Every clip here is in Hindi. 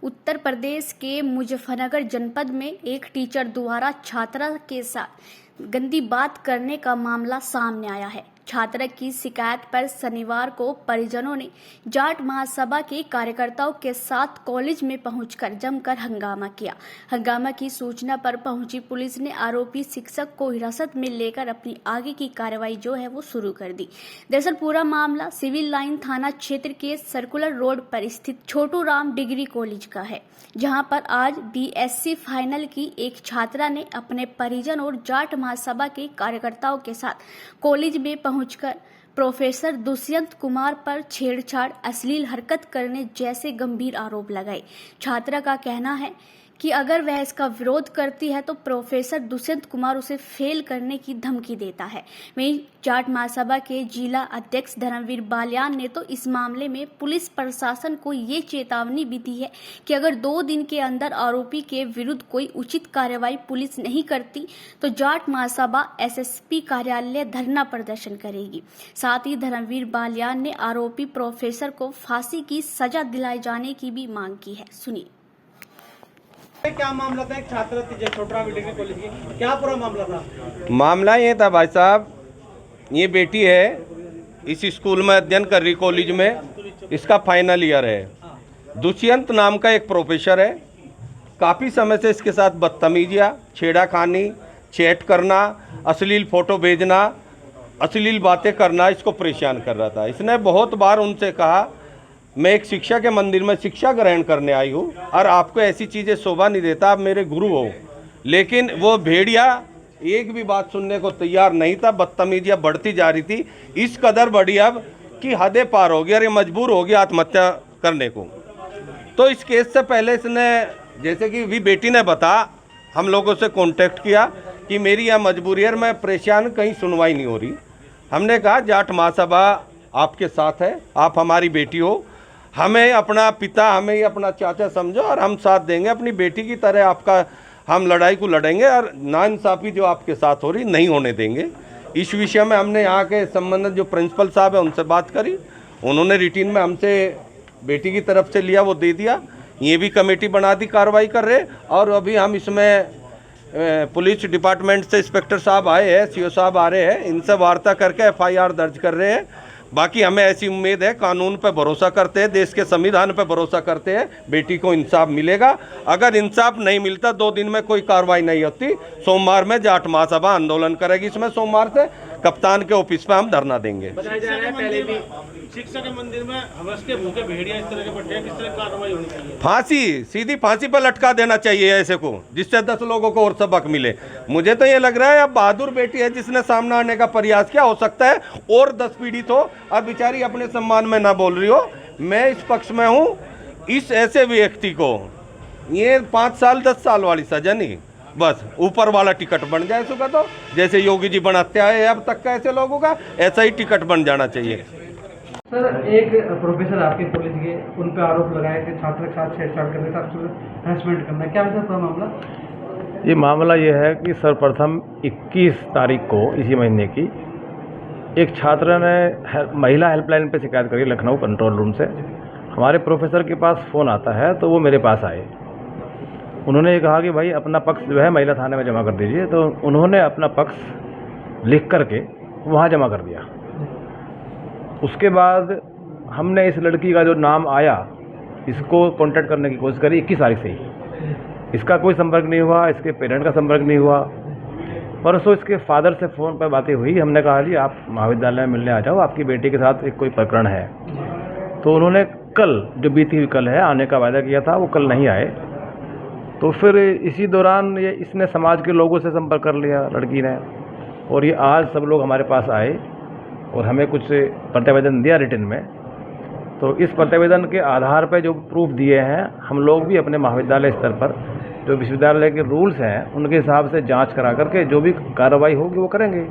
उत्तर प्रदेश के मुजफ्फरनगर जनपद में एक टीचर द्वारा छात्रा के साथ गंदी बात करने का मामला सामने आया है। छात्रा की शिकायत पर शनिवार को परिजनों ने जाट महासभा के कार्यकर्ताओं के साथ कॉलेज में पहुंचकर जमकर हंगामा किया। हंगामा की सूचना पर पहुंची पुलिस ने आरोपी शिक्षक को हिरासत में लेकर अपनी आगे की कार्रवाई जो है वो शुरू कर दी। दरअसल पूरा मामला सिविल लाइन थाना क्षेत्र के सर्कुलर रोड पर स्थित छोटू राम डिग्री कॉलेज का है, जहां पर आज बीएससी फाइनल की एक छात्रा ने अपने परिजन और जाट महासभा के कार्यकर्ताओं के साथ कॉलेज में पहुंचकर प्रोफेसर दुष्यंत कुमार पर छेड़छाड़, अश्लील हरकत करने जैसे गंभीर आरोप लगाए। छात्रा का कहना है कि अगर वह इसका विरोध करती है तो प्रोफेसर दुष्यंत कुमार उसे फेल करने की धमकी देता है। वहीं जाट महासभा के जिला अध्यक्ष धर्मवीर बालियान ने तो इस मामले में पुलिस प्रशासन को ये चेतावनी भी दी है कि अगर 2 दिन के अंदर आरोपी के विरुद्ध कोई उचित कार्रवाई पुलिस नहीं करती तो जाट महासभा एसएसपी कार्यालय धरना प्रदर्शन करेगी। साथ ही धर्मवीर बालियान ने आरोपी प्रोफेसर को फांसी की सजा दिलाए जाने की भी मांग की है। सुनिए। क्या मामला था? एक छात्र थी छोटा डिग्री कॉलेज की, क्या पूरा मामला था? मामला ये था भाई साहब, ये बेटी है, इस स्कूल में अध्ययन कर रही कॉलेज में, इसका फाइनल ईयर है। दुष्यंत नाम का एक प्रोफेसर है, काफ़ी समय से इसके साथ बदतमीजियाँ, छेड़ाखानी, चैट करना, अश्लील फ़ोटो भेजना, अश्लील बातें करना इसको परेशान कर रहा था। इसने बहुत बार उनसे कहा मैं एक शिक्षा के मंदिर में शिक्षा ग्रहण करने आई हूँ और आपको ऐसी चीज़ें शोभा नहीं देता, आप मेरे गुरु हो। लेकिन वो भेड़िया एक भी बात सुनने को तैयार नहीं था। बदतमीजियाँ बढ़ती जा रही थी, इस कदर बढ़ी अब कि हदें पार हो गई और ये मजबूर हो गया आत्महत्या करने को। तो इस केस से पहले इसने, जैसे कि भी बेटी ने बता, हम लोगों से कॉन्टेक्ट किया कि मेरी यह मजबूरी है, मैं परेशान, कहीं सुनवाई नहीं हो रही। हमने कहा जाट महासभा आपके साथ है, आप हमारी बेटी हो, हमें अपना पिता, हमें ही अपना चाचा समझो और हम साथ देंगे, अपनी बेटी की तरह आपका हम लड़ाई को लड़ेंगे और नाइंसाफ़ी जो आपके साथ हो रही नहीं होने देंगे। इस विषय में हमने यहाँ के संबंधित जो प्रिंसिपल साहब है उनसे बात करी, उन्होंने रिटीन में हमसे बेटी की तरफ से लिया, वो दे दिया। ये भी कमेटी बना दी, कार्रवाई कर रहे। और अभी हम इसमें पुलिस डिपार्टमेंट से इंस्पेक्टर साहब आए हैं, सीओ साहब आ रहे हैं, इनसे वार्ता करके FIR दर्ज कर रहे हैं। बाकी हमें ऐसी उम्मीद है, कानून पर भरोसा करते हैं, देश के संविधान पर भरोसा करते हैं, बेटी को इंसाफ मिलेगा। अगर इंसाफ नहीं मिलता, 2 दिन में कोई कार्रवाई नहीं होती, सोमवार में जाट महासभा आंदोलन करेगी। इसमें सोमवार से कप्तान के ऑफिस पे हम धरना देंगे। बताया जा रहा है पहले भी शिक्षा के मंदिर में हवस के भूखे भेड़िया इस तरह के बैठे हैं, किस तरह कार्रवाई होनी चाहिए? फांसी, सीधी फांसी पर लटका देना चाहिए ऐसे को, जिससे 10 लोगों को और सबक मिले। मुझे तो ये लग रहा है अब बहादुर बेटी है जिसने सामने आने का प्रयास किया, हो सकता है और 10 पीड़ित हो और बेचारी अपने सम्मान में ना बोल रही हो। मैं इस पक्ष में हूँ, इस ऐसे व्यक्ति को ये 5 साल 10 साल वाली सजा नहीं, बस ऊपर वाला टिकट बन जाए इसका, तो जैसे योगी जी बनाते आए अब तक का ऐसे लोगों का, ऐसा ही टिकट बन जाना चाहिए। सर, एक प्रोफेसर आपके कॉलेज के, उन पे आरोप लगाया कि छात्र के साथ छेड़छाड़ करने का हरासमेंट करना, क्या है सर मामला? ये मामला ये है कि सर्वप्रथम 21 तारीख को इसी महीने की एक छात्र ने महिला हेल्पलाइन पे शिकायत करी, लखनऊ कंट्रोल रूम से। हमारे प्रोफेसर के पास फ़ोन आता है तो वो मेरे पास आए, उन्होंने ये कहा कि भाई अपना पक्ष जो है महिला थाने में जमा कर दीजिए। तो उन्होंने अपना पक्ष लिख करके वहाँ जमा कर दिया। उसके बाद हमने इस लड़की का जो नाम आया, इसको कांटेक्ट करने की कोशिश करी 21 तारीख से ही। इसका कोई संपर्क नहीं हुआ, इसके पेरेंट का संपर्क नहीं हुआ। परसों इसके फादर से फ़ोन पर बातें हुई, हमने कहा जी आप महाविद्यालय में मिलने आ जाओ, आपकी बेटी के साथ एक कोई प्रकरण है। तो उन्होंने कल, जो बीती हुई कल है, आने का वादा किया था, वो कल नहीं आए। तो फिर इसी दौरान ये इसने समाज के लोगों से संपर्क कर लिया लड़की ने, और ये आज सब लोग हमारे पास आए और हमें कुछ प्रतिवेदन दिया रिटन में। तो इस प्रतिवेदन के आधार पर जो प्रूफ दिए हैं, हम लोग भी अपने महाविद्यालय स्तर पर जो विश्वविद्यालय के रूल्स हैं उनके हिसाब से जांच करा करके जो भी कार्रवाई होगी वो करेंगे,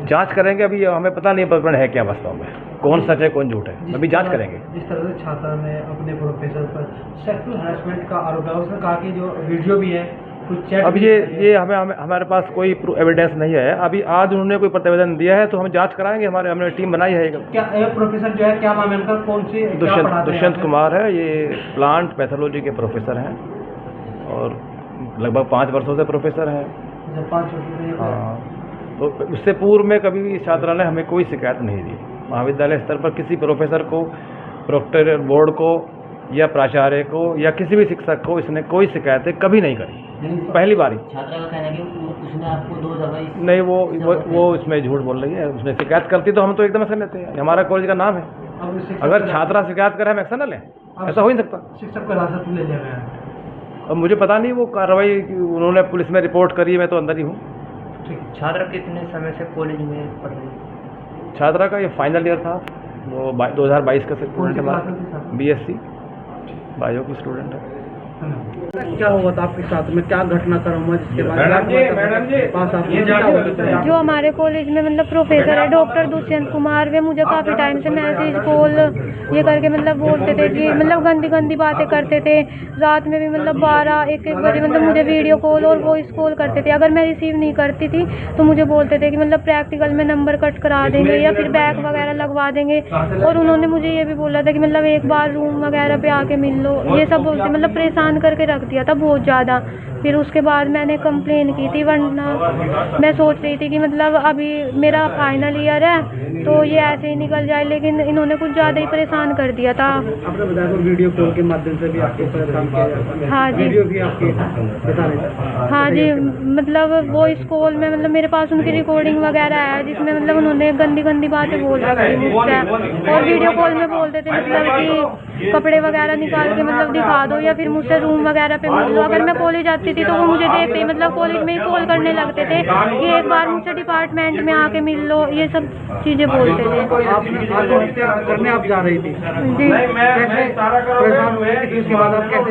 जांच करेंगे। अभी हमें पता नहीं प्रकरण है क्या वास्तव में, कौन सच है कौन झूठ है, अभी जांच करेंगे। जिस तरह से छात्रा ने अपने प्रोफेसर पर सेक्सुअल हरासमेंट का आरोप लगाया, उसने कहा कि जो वीडियो भी है कुछ चैट अब ये हमारे पास कोई एविडेंस नहीं है। अभी आज उन्होंने कोई प्रतिवेदन दिया है तो हम जांच कराएंगे। हमने टीम बनाई है। क्या प्रोफेसर जो है, क्या नाम है इनका, कौन सी दुष्यंत कुमार है। ये प्लांट पैथोलॉजी के प्रोफेसर हैं और लगभग 5 वर्षों से प्रोफेसर हैं। 5 वर्षों से। हाँ, तो उससे पूर्व में कभी भी छात्रा ने हमें कोई शिकायत नहीं दी। महाविद्यालय स्तर पर किसी प्रोफेसर को, प्रोक्टर बोर्ड को या प्राचार्य को या किसी भी शिक्षक को इसने कोई शिकायतें कभी नहीं करी। पहली बार ही। छात्रा का कहना है कि उसने आपको 2 दवाई नहीं, वो इसमें झूठ बोल रही है। उसने शिकायत करती तो हम तो एकदम एक्शन लेते हैं। हमारा कॉलेज का नाम है। अगर छात्रा शिकायत करे हम एक्शन न लें, ऐसा हो ही नहीं सकता। शिक्षक को हिरासत में ले लिया गया है। अब मुझे पता नहीं वो कार्रवाई उन्होंने पुलिस में रिपोर्ट करी है, मैं तो अंदर ही हूँ। छात्रा कितने समय से कॉलेज में पढ़ रही है? छात्रा का ये फाइनल ईयर था। वो 2022 का स्टूडेंट है हमारा, BSc बायो की स्टूडेंट है। क्या हुआ था आपके साथ में, क्या घटनाक्रम हुआ जिसके बाद जो हमारे कॉलेज में मतलब प्रोफेसर है डॉक्टर दुष्यंत कुमार, वे मुझे काफ़ी टाइम से मैसेज कॉल ये करके मतलब बोलते थे कि मतलब गंदी गंदी बातें करते थे। रात में भी मतलब 12-1 बजे मतलब मुझे वीडियो कॉल और वॉइस कॉल करते थे। अगर मैं रिसीव नहीं करती थी तो मुझे बोलते थे कि मतलब प्रैक्टिकल में नंबर कट करा देंगे या फिर बैग वगैरह लगवा देंगे। और उन्होंने मुझे ये भी बोला था कि मतलब एक बार रूम वगैरह पे आके मिल लो, ये सब बोलते मतलब परेशान करके रख दिया था बहुत ज़्यादा। फिर उसके बाद मैंने कंप्लेन की थी, वरना मैं सोच रही थी कि मतलब अभी मेरा फाइनल ईयर है तो ये ऐसे ही निकल जाए, लेकिन इन्होंने कुछ ज़्यादा ही परेशान कर दिया था। आपने बताया वीडियो कॉल के माध्यम से भी आपको परेशान किया जाता है। हाँ जी, वीडियो भी आपके बता रहे। हाँ जी, मतलब वॉइस कॉल में मतलब मेरे पास उनकी रिकॉर्डिंग वगैरह है जिसमें मतलब उन्होंने गंदी गंदी बातें बोल रखी मुझसे। और वीडियो कॉल में बोलते थे मतलब कि कपड़े वगैरह निकाल के मतलब दिखा दो या फिर मुझसे रूम वगैरह पे मिल लो। अगर मैं कॉलेज आती थी तो वो मुझे देखते ही मतलब कॉलेज में ही कॉल करने लगते थे कि एक बार मुझसे डिपार्टमेंट में आके मिल लो, ये सब चीज़ें बोलते थे। करने आप जा रही थी जी, परेशान हुए कि इसके बाद आप कैसे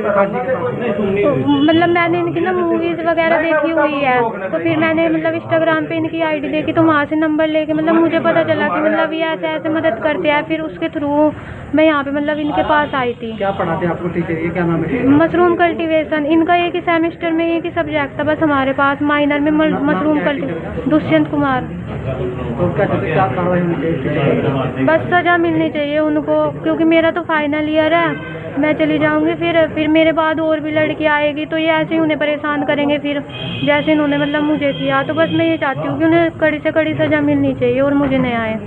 मतलब मैंने इनकी ना मूवीज़ वगैरह देखी हुई है, तो फिर मैंने मतलब इंस्टाग्राम पे इनकी आईडी देखी तो वहाँ से नंबर लेके मतलब मुझे पता चला कि मतलब ये ऐसे ऐसे मदद करते हैं। फिर उसके थ्रू मैं यहाँ पे मतलब इनके पास आई थी। क्या पढ़ाते हैं आपको टीचर, ये क्या नाम है? Mushroom cultivation. इनका एक ही सेमेस्टर में एक ही सब्जेक्ट था बस हमारे पास, माइनर में मशरूम कल्टीवेशन। दुष्यंत कुमार। तो क्या कार्रवाई होनी चाहिए? बस सज़ा मिलनी चाहिए उनको, क्योंकि मेरा तो फाइनल ईयर है, मैं चली जाऊंगी फिर मेरे बाद और भी लड़की आएगी तो ये ऐसे ही उन्हें परेशान करेंगे फिर, जैसे इन्होंने मतलब मुझे किया। तो बस मैं ये चाहती हूँ कि उन्हें कड़ी से कड़ी सज़ा मिलनी चाहिए और मुझे नहीं आए।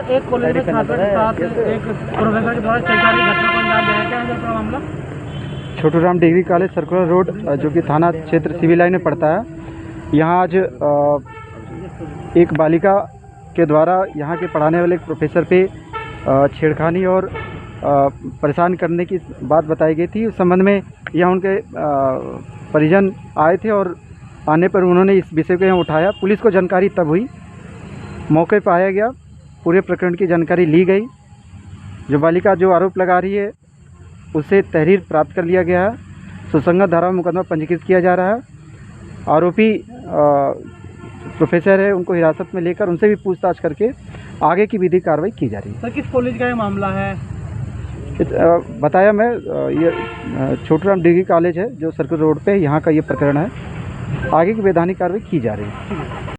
एक कॉलेज में छात्र के साथ एक प्रोफेसर के द्वारा छेड़छाड़ की घटना को अंजाम दिया, क्या है पूरा मामला? Chhoturam degree college circular road जो कि थाना क्षेत्र सिविल लाइन में पड़ता है। यहाँ आज एक बालिका के द्वारा यहाँ के पढ़ाने वाले एक प्रोफेसर पे छेड़खानी और परेशान करने की बात बताई गई थी। उस संबंध में यहाँ उनके परिजन आए थे और आने पर उन्होंने इस विषय को यहाँ उठाया। पुलिस को जानकारी तब हुई, मौके पर आया गया, पूरे प्रकरण की जानकारी ली गई। जो बालिका जो आरोप लगा रही है उससे तहरीर प्राप्त कर लिया गया है। सुसंगत धारा में मुकदमा पंजीकृत किया जा रहा है। आरोपी प्रोफेसर है, उनको हिरासत में लेकर उनसे भी पूछताछ करके आगे की विधिक कार्रवाई की जा रही है। सर किस कॉलेज का ये मामला है? बताया मैं, ये छोटूराम डिग्री कॉलेज है जो सर्कुलर रोड पे, यहाँ का ये प्रकरण है। आगे की वैधानिक कार्रवाई की जा रही है।